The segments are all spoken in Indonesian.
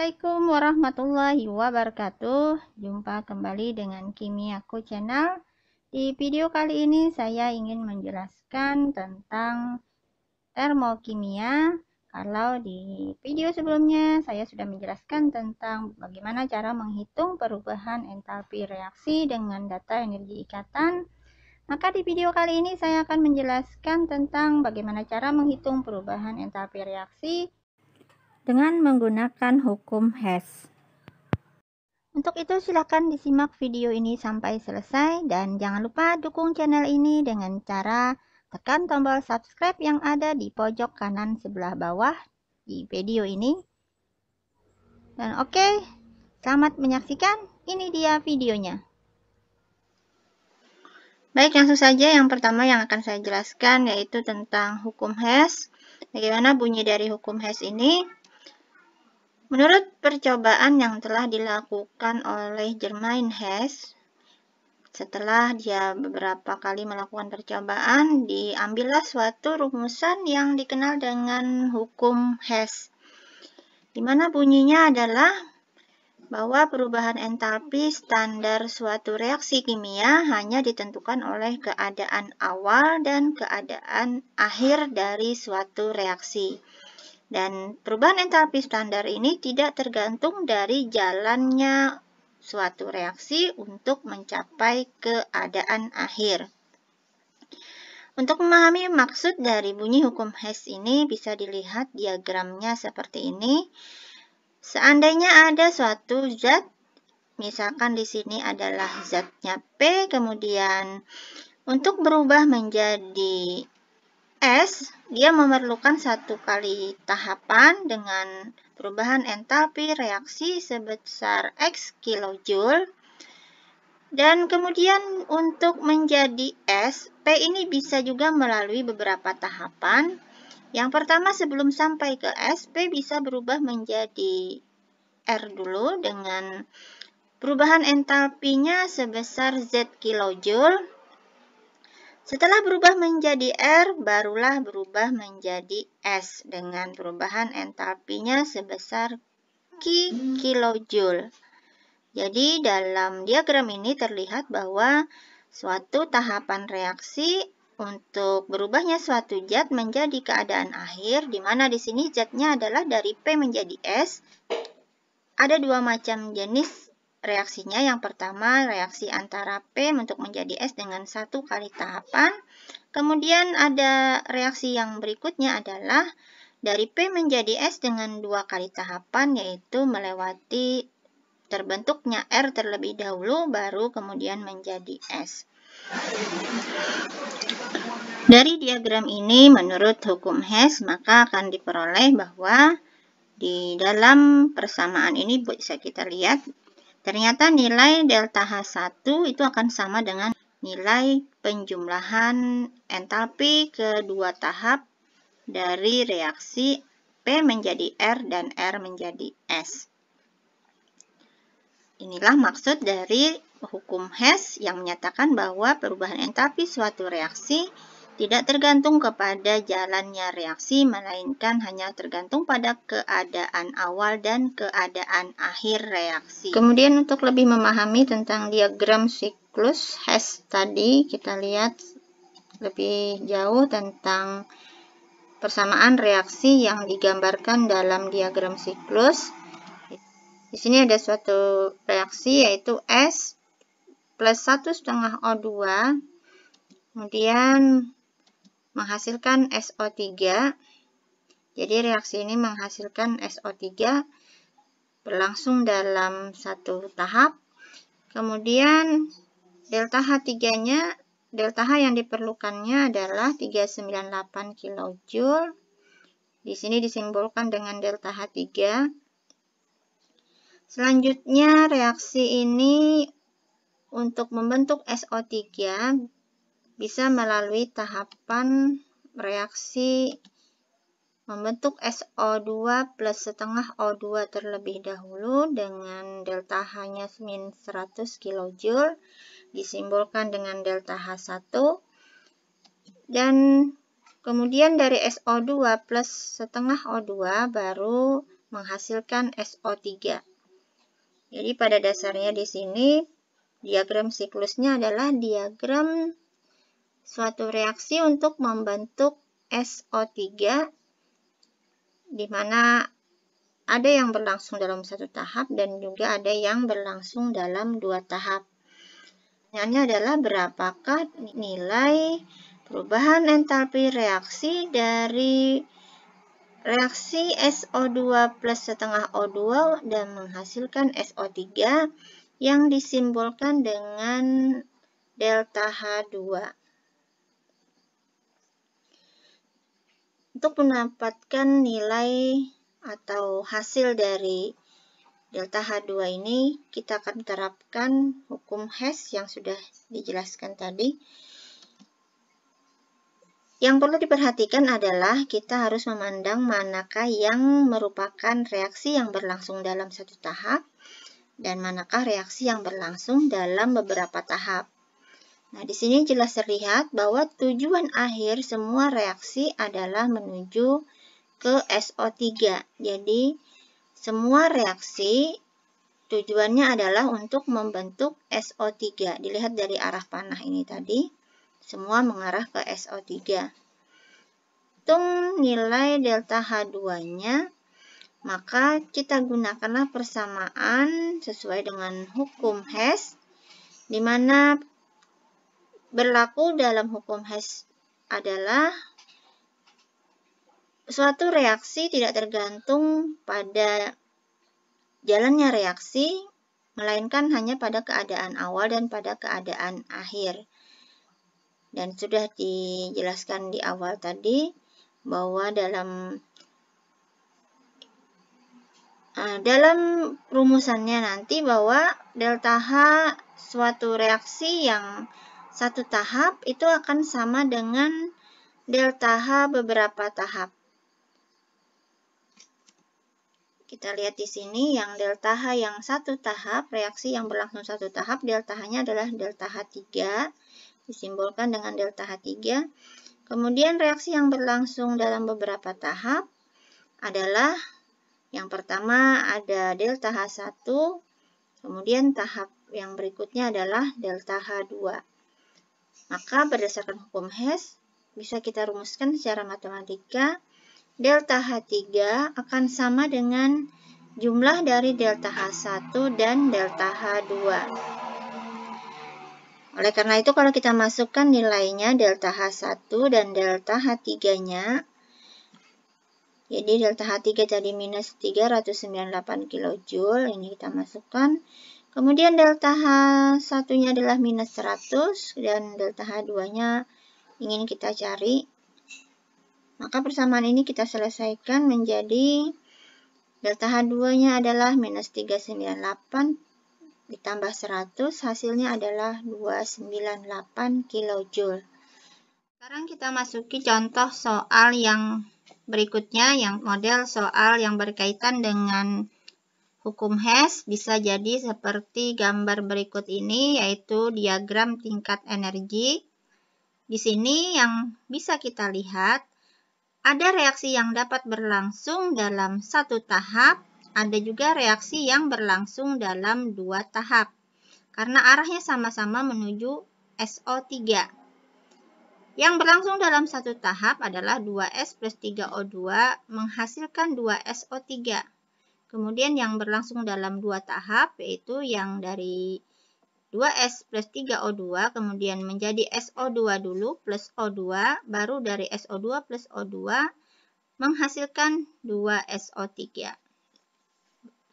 Assalamualaikum warahmatullahi wabarakatuh. Jumpa kembali dengan Kimiaku Channel. Di video kali ini saya ingin menjelaskan tentang termokimia. Kalau di video sebelumnya saya sudah menjelaskan tentang bagaimana cara menghitung perubahan entalpi reaksi dengan data energi ikatan. Maka di video kali ini saya akan menjelaskan tentang bagaimana cara menghitung perubahan entalpi reaksi dengan menggunakan hukum Hess. Untuk itu silakan disimak video ini sampai selesai dan jangan lupa dukung channel ini dengan cara tekan tombol subscribe yang ada di pojok kanan sebelah bawah di video ini. Dan oke, selamat menyaksikan. Ini dia videonya. Baik, langsung saja yang pertama yang akan saya jelaskan yaitu tentang hukum Hess. Bagaimana bunyi dari hukum Hess ini? Menurut percobaan yang telah dilakukan oleh Germain Hess, setelah dia beberapa kali melakukan percobaan, diambillah suatu rumusan yang dikenal dengan hukum Hess, di mana bunyinya adalah bahwa perubahan entalpi standar suatu reaksi kimia hanya ditentukan oleh keadaan awal dan keadaan akhir dari suatu reaksi. Dan perubahan entalpi standar ini tidak tergantung dari jalannya suatu reaksi untuk mencapai keadaan akhir. Untuk memahami maksud dari bunyi hukum Hess ini bisa dilihat diagramnya seperti ini. Seandainya ada suatu zat, misalkan di sini adalah zatnya P, kemudian untuk berubah menjadi S, dia memerlukan satu kali tahapan dengan perubahan entalpi reaksi sebesar X kilojoule. Dan kemudian untuk menjadi S, P ini bisa juga melalui beberapa tahapan. Yang pertama sebelum sampai ke S, P bisa berubah menjadi R dulu dengan perubahan entalpinya sebesar Z kilojoule. Setelah berubah menjadi R, barulah berubah menjadi S dengan perubahan entalpinya sebesar Q kilojoule. Jadi dalam diagram ini terlihat bahwa suatu tahapan reaksi untuk berubahnya suatu zat menjadi keadaan akhir, di mana di sini zatnya adalah dari P menjadi S. Ada dua macam jenis reaksinya. Yang pertama, reaksi antara P untuk menjadi S dengan satu kali tahapan. Kemudian ada reaksi yang berikutnya adalah dari P menjadi S dengan dua kali tahapan, yaitu melewati terbentuknya R terlebih dahulu, baru kemudian menjadi S. Dari diagram ini, menurut hukum Hess, maka akan diperoleh bahwa di dalam persamaan ini bisa kita lihat, ternyata nilai delta H1 itu akan sama dengan nilai penjumlahan entalpi kedua tahap dari reaksi P menjadi R dan R menjadi S. Inilah maksud dari hukum Hess yang menyatakan bahwa perubahan entalpi suatu reaksi tidak tergantung kepada jalannya reaksi, melainkan hanya tergantung pada keadaan awal dan keadaan akhir reaksi. Kemudian untuk lebih memahami tentang diagram siklus Hess tadi, kita lihat lebih jauh tentang persamaan reaksi yang digambarkan dalam diagram siklus. Di sini ada suatu reaksi yaitu S plus 1,5 O2, kemudian menghasilkan SO3. Jadi reaksi ini menghasilkan SO3 berlangsung dalam satu tahap. Kemudian delta H3-nya, delta H yang diperlukannya adalah 398 kJ. Di sini disimbolkan dengan delta H3. Selanjutnya reaksi ini untuk membentuk SO3 bisa melalui tahapan reaksi membentuk SO2 plus setengah O2 terlebih dahulu dengan delta H-nya min 100 kJ, disimbolkan dengan delta H1. Dan kemudian dari SO2 plus setengah O2 baru menghasilkan SO3. Jadi pada dasarnya di sini diagram siklusnya adalah diagram suatu reaksi untuk membentuk SO3, di mana ada yang berlangsung dalam satu tahap dan juga ada yang berlangsung dalam dua tahap. Pertanyaannya adalah berapakah nilai perubahan entalpi reaksi dari reaksi SO2 plus setengah O2 dan menghasilkan SO3 yang disimbolkan dengan delta H2. Untuk mendapatkan nilai atau hasil dari delta H2 ini, kita akan terapkan hukum Hess yang sudah dijelaskan tadi. Yang perlu diperhatikan adalah kita harus memandang manakah yang merupakan reaksi yang berlangsung dalam satu tahap dan manakah reaksi yang berlangsung dalam beberapa tahap. Nah, di sini jelas terlihat bahwa tujuan akhir semua reaksi adalah menuju ke SO3. Jadi, semua reaksi tujuannya adalah untuk membentuk SO3. Dilihat dari arah panah ini tadi, semua mengarah ke SO3. Hitung nilai delta H2-nya, maka kita gunakanlah persamaan sesuai dengan hukum Hess, di mana berlaku dalam hukum Hess adalah suatu reaksi tidak tergantung pada jalannya reaksi, melainkan hanya pada keadaan awal dan pada keadaan akhir. Dan sudah dijelaskan di awal tadi bahwa dalam rumusannya nanti bahwa delta H suatu reaksi yang satu tahap itu akan sama dengan delta H beberapa tahap. Kita lihat di sini yang delta H yang satu tahap, reaksi yang berlangsung satu tahap, delta H-nya adalah delta H3, disimbolkan dengan delta H3. Kemudian reaksi yang berlangsung dalam beberapa tahap adalah yang pertama ada delta H1, kemudian tahap yang berikutnya adalah delta H2. Maka berdasarkan hukum Hess, bisa kita rumuskan secara matematika, delta H3 akan sama dengan jumlah dari delta H1 dan delta H2. Oleh karena itu, kalau kita masukkan nilainya delta H1 dan delta H3-nya, jadi delta H3 tadi minus 398 kJ, ini kita masukkan. Kemudian delta H1-nya adalah minus 100 dan delta H2-nya ingin kita cari. Maka persamaan ini kita selesaikan menjadi delta H2-nya adalah minus 398 ditambah 100, hasilnya adalah 298 kJ. Sekarang kita masuki contoh soal yang berikutnya, yang model soal yang berkaitan dengan hukum Hess. Bisa jadi seperti gambar berikut ini, yaitu diagram tingkat energi. Di sini yang bisa kita lihat, ada reaksi yang dapat berlangsung dalam satu tahap, ada juga reaksi yang berlangsung dalam dua tahap, karena arahnya sama-sama menuju SO3. Yang berlangsung dalam satu tahap adalah 2S plus 3O2 menghasilkan 2SO3. Kemudian yang berlangsung dalam dua tahap, yaitu yang dari 2S plus 3O2 kemudian menjadi SO2 dulu plus O2, baru dari SO2 plus O2 menghasilkan 2SO3.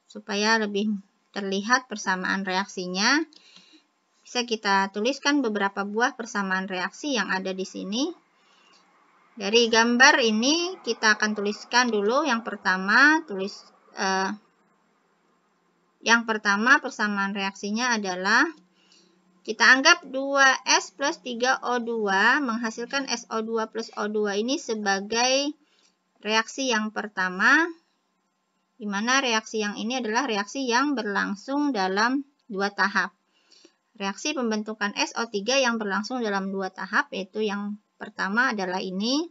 Supaya lebih terlihat persamaan reaksinya, bisa kita tuliskan beberapa buah persamaan reaksi yang ada di sini. Dari gambar ini kita akan tuliskan dulu yang pertama, persamaan reaksinya adalah kita anggap 2S plus 3O2 menghasilkan SO2 plus O2 ini sebagai reaksi yang pertama, di mana reaksi yang ini adalah reaksi yang berlangsung dalam dua tahap. Reaksi pembentukan SO3 yang berlangsung dalam dua tahap, yaitu yang pertama adalah ini.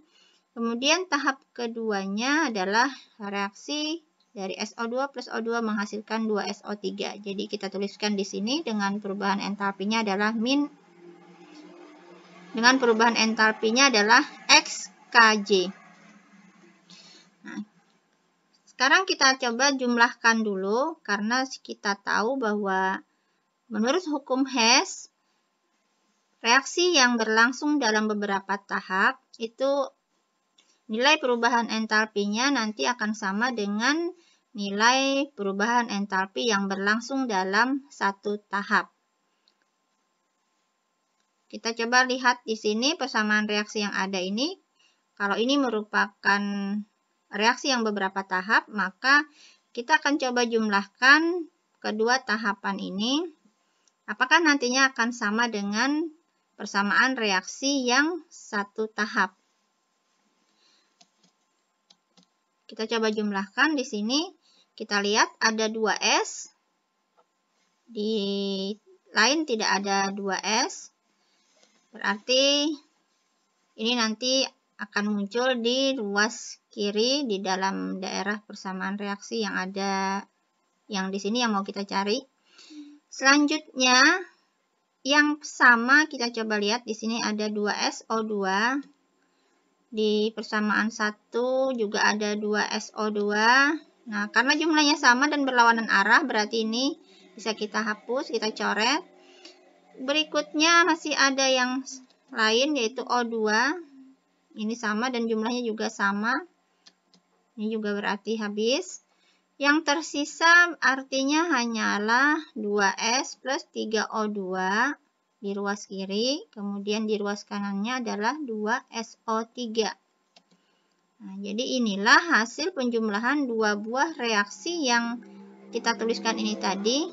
Kemudian tahap keduanya adalah reaksi dari SO2 plus O2 menghasilkan 2SO3. Jadi kita tuliskan di sini dengan perubahan entalpinya adalah XKJ. Nah, sekarang kita coba jumlahkan dulu, karena kita tahu bahwa menurut hukum Hess, reaksi yang berlangsung dalam beberapa tahap itu nilai perubahan entalpinya nanti akan sama dengan nilai perubahan entalpi yang berlangsung dalam satu tahap. Kita coba lihat di sini persamaan reaksi yang ada ini. Kalau ini merupakan reaksi yang beberapa tahap, maka kita akan coba jumlahkan kedua tahapan ini. Apakah nantinya akan sama dengan persamaan reaksi yang satu tahap? Kita coba jumlahkan di sini. Kita lihat ada 2S, di lain tidak ada 2S, berarti ini nanti akan muncul di ruas kiri di dalam daerah persamaan reaksi yang ada yang di sini yang mau kita cari. Selanjutnya yang sama kita coba lihat di sini ada 2SO2, di persamaan 1 juga ada 2SO2. Nah, karena jumlahnya sama dan berlawanan arah, berarti ini bisa kita hapus, kita coret. Berikutnya masih ada yang lain, yaitu O2. Ini sama dan jumlahnya juga sama. Ini juga berarti habis. Yang tersisa artinya hanyalah 2S plus 3O2 di ruas kiri. Kemudian di ruas kanannya adalah 2SO3. Nah, jadi inilah hasil penjumlahan dua buah reaksi yang kita tuliskan ini tadi.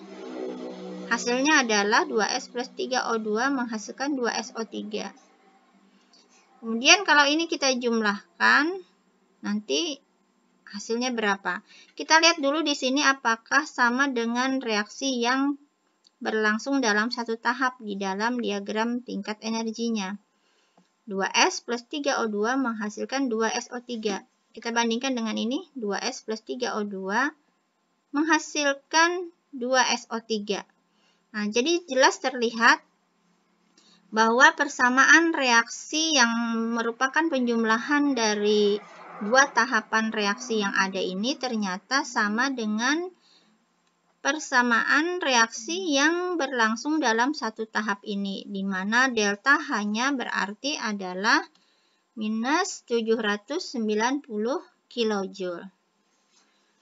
Hasilnya adalah 2S plus 3O2 menghasilkan 2SO3. Kemudian kalau ini kita jumlahkan, nanti hasilnya berapa? Kita lihat dulu di sini apakah sama dengan reaksi yang berlangsung dalam satu tahap di dalam diagram tingkat energinya. 2S plus 3O2 menghasilkan 2SO3. Kita bandingkan dengan ini, 2S plus 3O2 menghasilkan 2SO3. Nah, jadi jelas terlihat bahwa persamaan reaksi yang merupakan penjumlahan dari dua tahapan reaksi yang ada ini ternyata sama dengan persamaan reaksi yang berlangsung dalam satu tahap ini, di mana delta hanya berarti adalah minus 790 kJ.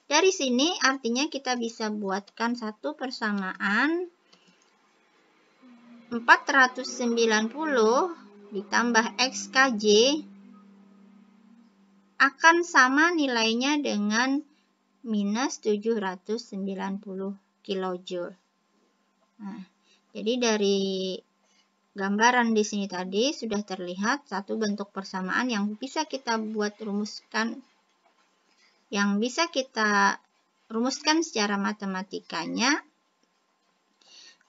Dari sini artinya kita bisa buatkan satu persamaan 490 ditambah XKJ akan sama nilainya dengan minus 790 kJ. Nah, jadi dari gambaran di sini tadi sudah terlihat satu bentuk persamaan yang bisa kita rumuskan secara matematikanya,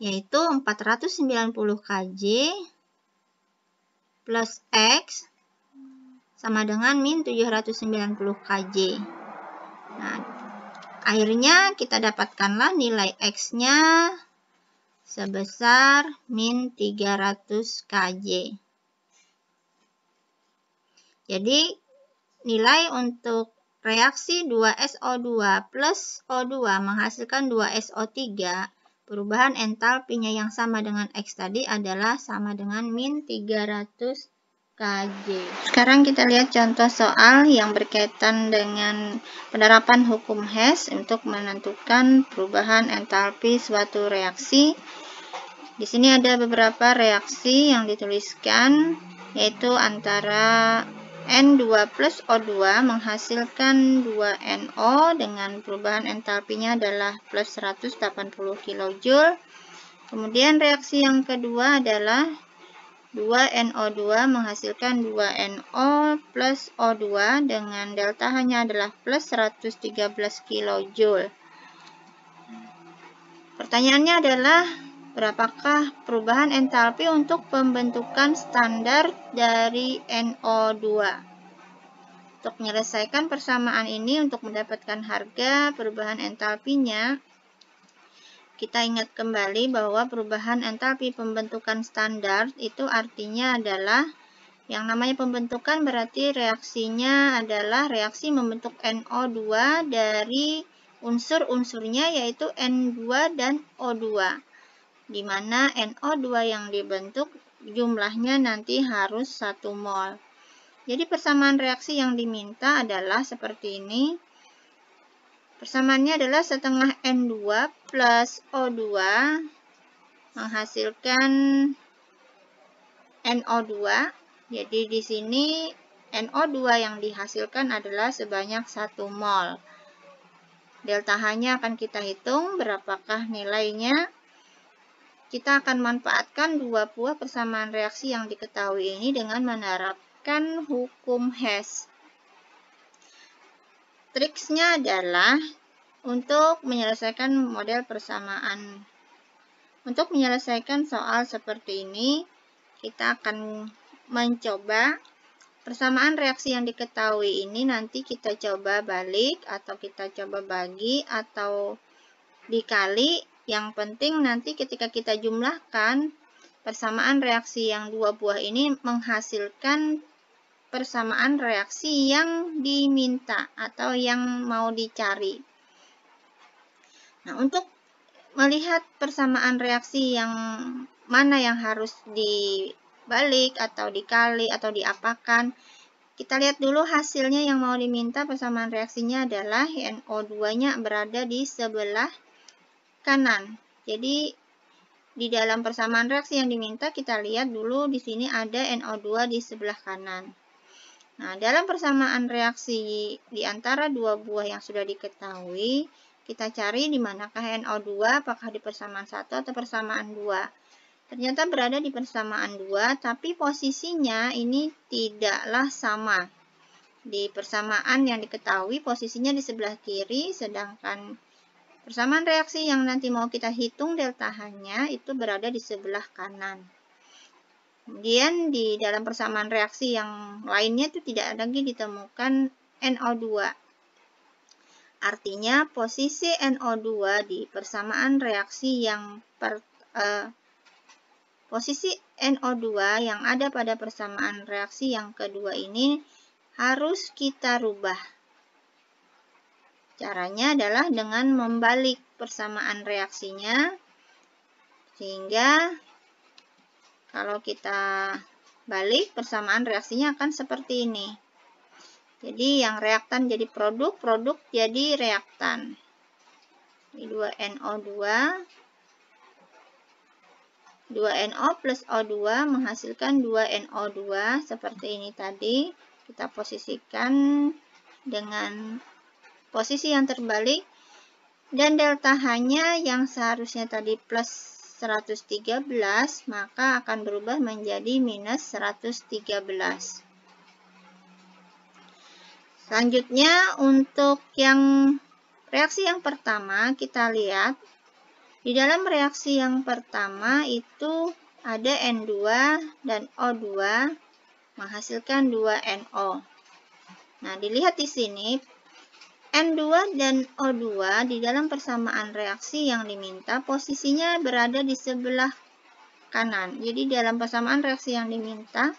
yaitu 490 kJ plus X sama dengan min 790 kJ. Nah, akhirnya kita dapatkanlah nilai X-nya sebesar min 300 kJ. Jadi, nilai untuk reaksi 2SO2 plus O2 menghasilkan 2SO3, perubahan entalpinya yang sama dengan X tadi adalah sama dengan min 300 kJ. Sekarang kita lihat contoh soal yang berkaitan dengan penerapan hukum Hess untuk menentukan perubahan entalpi suatu reaksi. Di sini ada beberapa reaksi yang dituliskan, yaitu antara N2 plus O2 menghasilkan 2NO dengan perubahan entalpinya adalah plus 180 kJ. Kemudian reaksi yang kedua adalah 2NO2 menghasilkan 2NO plus O2 dengan delta hanya adalah plus 113 kJ. Pertanyaannya adalah, berapakah perubahan entalpi untuk pembentukan standar dari NO2? untuk menyelesaikan persamaan ini untuk mendapatkan harga perubahan entalpinya, kita ingat kembali bahwa perubahan entalpi pembentukan standar itu artinya adalah yang namanya pembentukan berarti reaksinya adalah reaksi membentuk NO2 dari unsur-unsurnya yaitu N2 dan O2. Di mana NO2 yang dibentuk jumlahnya nanti harus 1 mol. Jadi persamaan reaksi yang diminta adalah seperti ini. Persamaannya adalah setengah N2 plus O2 menghasilkan NO2. Jadi di sini NO2 yang dihasilkan adalah sebanyak 1 mol. Delta H-nya akan kita hitung berapakah nilainya. Kita akan manfaatkan dua buah persamaan reaksi yang diketahui ini dengan menerapkan hukum Hess. Triksnya adalah untuk menyelesaikan model persamaan. Untuk menyelesaikan soal seperti ini, kita akan mencoba persamaan reaksi yang diketahui ini nanti kita coba balik atau kita coba bagi atau dikali. Yang penting nanti ketika kita jumlahkan persamaan reaksi yang dua buah ini menghasilkan persamaan reaksi yang diminta atau yang mau dicari. Nah, untuk melihat persamaan reaksi yang mana yang harus dibalik atau dikali atau diapakan, kita lihat dulu hasilnya yang mau diminta persamaan reaksinya adalah NO2-nya berada di sebelah kanan. Jadi di dalam persamaan reaksi yang diminta kita lihat dulu di sini ada NO2 di sebelah kanan. Nah, dalam persamaan reaksi di antara dua buah yang sudah diketahui, kita cari di manakah NO2, apakah di persamaan 1 atau persamaan 2. Ternyata berada di persamaan 2, tapi posisinya ini tidaklah sama. Di persamaan yang diketahui posisinya di sebelah kiri, sedangkan persamaan reaksi yang nanti mau kita hitung delta H-nya itu berada di sebelah kanan. Kemudian di dalam persamaan reaksi yang lainnya itu tidak lagi ditemukan NO2. Artinya posisi NO2 di persamaan reaksi yang posisi NO2 yang ada pada persamaan reaksi yang kedua ini harus kita rubah. Caranya adalah dengan membalik persamaan reaksinya, sehingga kalau kita balik persamaan reaksinya akan seperti ini. Jadi yang reaktan jadi produk, produk jadi reaktan. 2NO2, 2NO plus O2 menghasilkan 2NO2 seperti ini tadi. Kita posisikan dengan posisi yang terbalik. Dan delta H-nya yang seharusnya tadi plus 113, maka akan berubah menjadi minus 113. Selanjutnya, untuk yang reaksi yang pertama, kita lihat di dalam reaksi yang pertama itu ada N2 dan O2 menghasilkan 2NO. Nah, dilihat di sini N2 dan O2 di dalam persamaan reaksi yang diminta posisinya berada di sebelah kanan. Jadi dalam persamaan reaksi yang diminta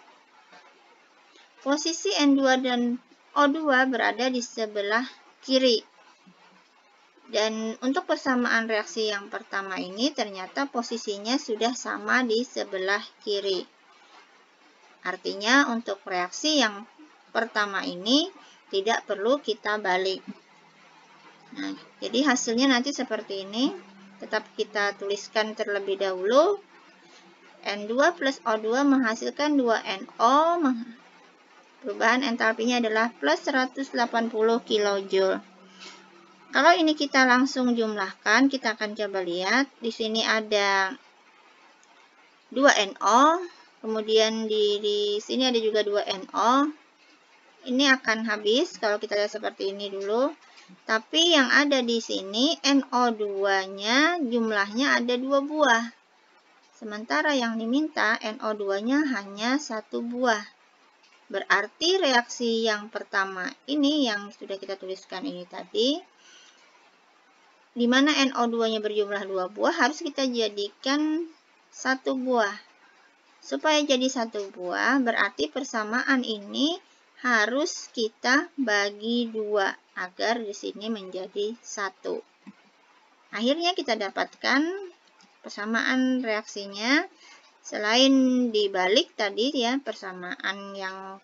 posisi N2 dan O2 berada di sebelah kiri. Dan untuk persamaan reaksi yang pertama ini ternyata posisinya sudah sama di sebelah kiri. Artinya untuk reaksi yang pertama ini tidak perlu kita balik. Nah, jadi hasilnya nanti seperti ini. Tetap kita tuliskan terlebih dahulu. N2 plus O2 menghasilkan 2NO. Perubahan entalpinya adalah plus 180 kJ. Kalau ini kita langsung jumlahkan, kita akan coba lihat. Di sini ada 2NO. Kemudian di sini ada juga 2NO. Ini akan habis kalau kita lihat seperti ini dulu. Tapi yang ada di sini NO2-nya jumlahnya ada 2 buah. Sementara yang diminta NO2-nya hanya 1 buah. Berarti reaksi yang pertama ini yang sudah kita tuliskan ini tadi, di mana NO2-nya berjumlah 2 buah, harus kita jadikan 1 buah. Supaya jadi 1 buah, berarti persamaan ini harus kita bagi 2 agar di sini menjadi 1. Akhirnya kita dapatkan persamaan reaksinya. Selain dibalik tadi ya, persamaan yang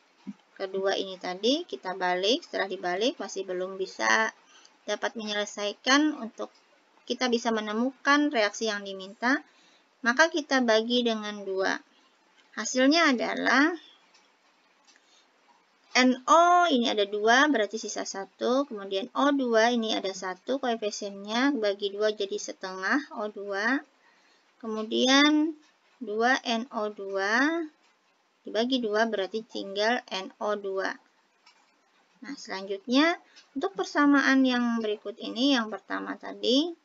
kedua ini tadi kita balik, setelah dibalik masih belum bisa dapat menyelesaikan untuk kita bisa menemukan reaksi yang diminta, maka kita bagi dengan 2. Hasilnya adalah NO ini ada 2, berarti sisa 1, kemudian O2 ini ada 1, koefisiennya bagi 2 jadi setengah O2, kemudian 2NO2 dibagi 2 berarti tinggal NO2. Nah, selanjutnya untuk persamaan yang berikut ini, yang pertama tadi,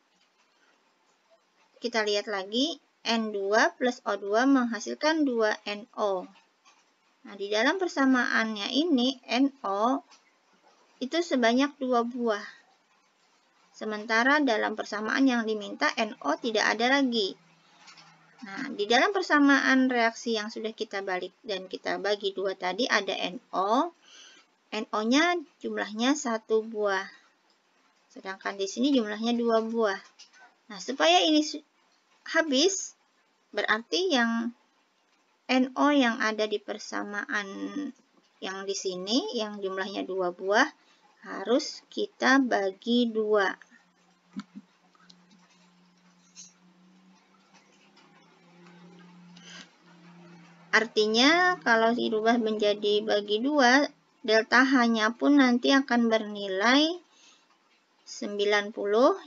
kita lihat lagi, N2 plus O2 menghasilkan 2NO. Nah, di dalam persamaannya ini, NO itu sebanyak 2 buah. Sementara dalam persamaan yang diminta, NO tidak ada lagi. Nah, di dalam persamaan reaksi yang sudah kita balik dan kita bagi 2 tadi ada NO. NO-nya jumlahnya 1 buah. Sedangkan di sini jumlahnya 2 buah. Nah, supaya ini habis, berarti yang NO yang ada di persamaan yang di sini, yang jumlahnya 2 buah, harus kita bagi 2. Artinya, kalau dirubah menjadi bagi 2, delta H-nya pun nanti akan bernilai 90,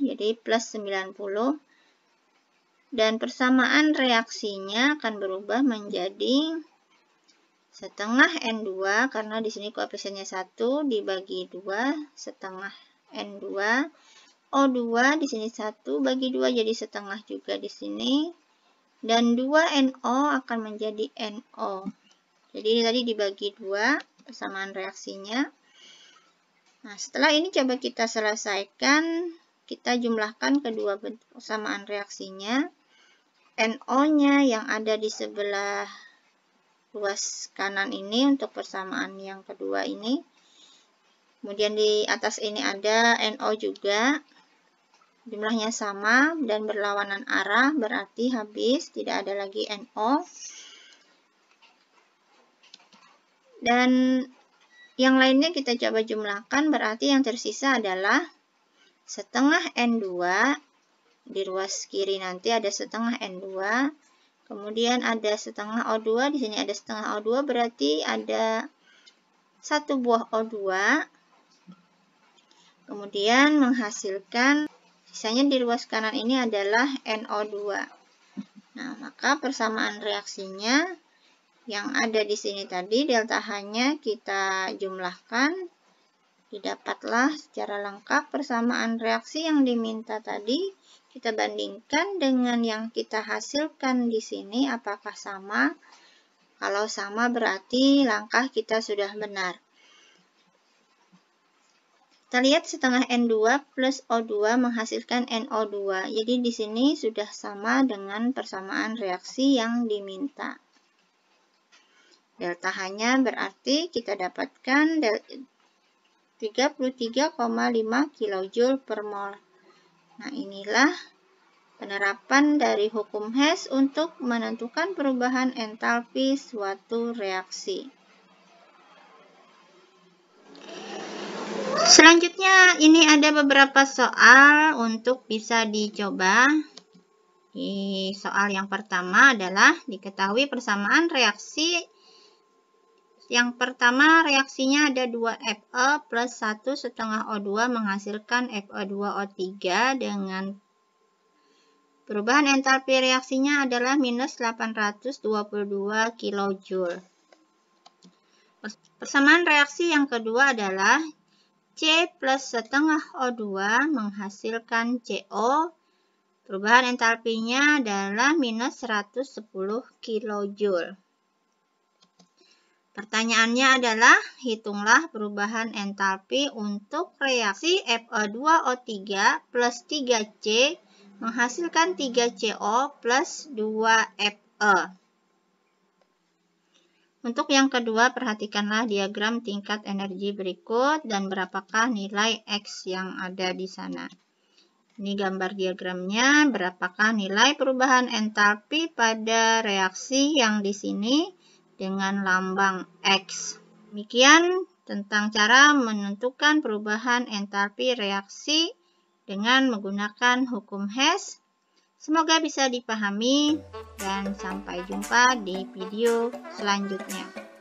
jadi plus 90. Dan persamaan reaksinya akan berubah menjadi setengah N2, karena di sini koefisiennya 1 dibagi 2, setengah N2. O2 di sini 1 bagi 2 jadi setengah juga di sini. Dan 2NO akan menjadi NO. Jadi ini tadi dibagi 2 persamaan reaksinya. Nah, setelah ini coba kita selesaikan, kita jumlahkan kedua persamaan reaksinya. NO-nya yang ada di sebelah ruas kanan ini untuk persamaan yang kedua ini. Kemudian di atas ini ada NO juga. Jumlahnya sama dan berlawanan arah, berarti habis, tidak ada lagi NO. Dan yang lainnya kita coba jumlahkan, berarti yang tersisa adalah setengah N2, di ruas kiri nanti ada setengah N2, kemudian ada setengah O2, di sini ada setengah O2, berarti ada 1 buah O2, kemudian menghasilkan, sisanya di ruas kanan ini adalah NO2. Nah, maka persamaan reaksinya yang ada di sini tadi, delta H-nya kita jumlahkan, didapatlah secara lengkap persamaan reaksi yang diminta tadi. Kita bandingkan dengan yang kita hasilkan di sini, apakah sama? Kalau sama berarti langkah kita sudah benar. Kita lihat setengah N2 plus O2 menghasilkan NO2. Jadi di sini sudah sama dengan persamaan reaksi yang diminta. Delta H-nya berarti kita dapatkan 33,5 kJ per mol. Nah, inilah penerapan dari hukum Hess untuk menentukan perubahan entalpi suatu reaksi. Selanjutnya, ini ada beberapa soal untuk bisa dicoba. Di soal yang pertama adalah diketahui persamaan reaksi. Yang pertama, reaksinya ada 2Fe plus 1,5 O2 menghasilkan Fe2O3 dengan perubahan entalpi reaksinya adalah minus 822 kJ. Persamaan reaksi yang kedua adalah C plus setengah O2 menghasilkan CO. Perubahan entalpinya adalah minus 110 kJ. Pertanyaannya adalah, hitunglah perubahan entalpi untuk reaksi Fe2O3 plus 3C menghasilkan 3CO plus 2Fe. Untuk yang kedua, perhatikanlah diagram tingkat energi berikut dan berapakah nilai X yang ada di sana. Ini gambar diagramnya, berapakah nilai perubahan entalpi pada reaksi yang di sini dengan lambang X. Demikian tentang cara menentukan perubahan entalpi reaksi dengan menggunakan hukum Hess. Semoga bisa dipahami dan sampai jumpa di video selanjutnya.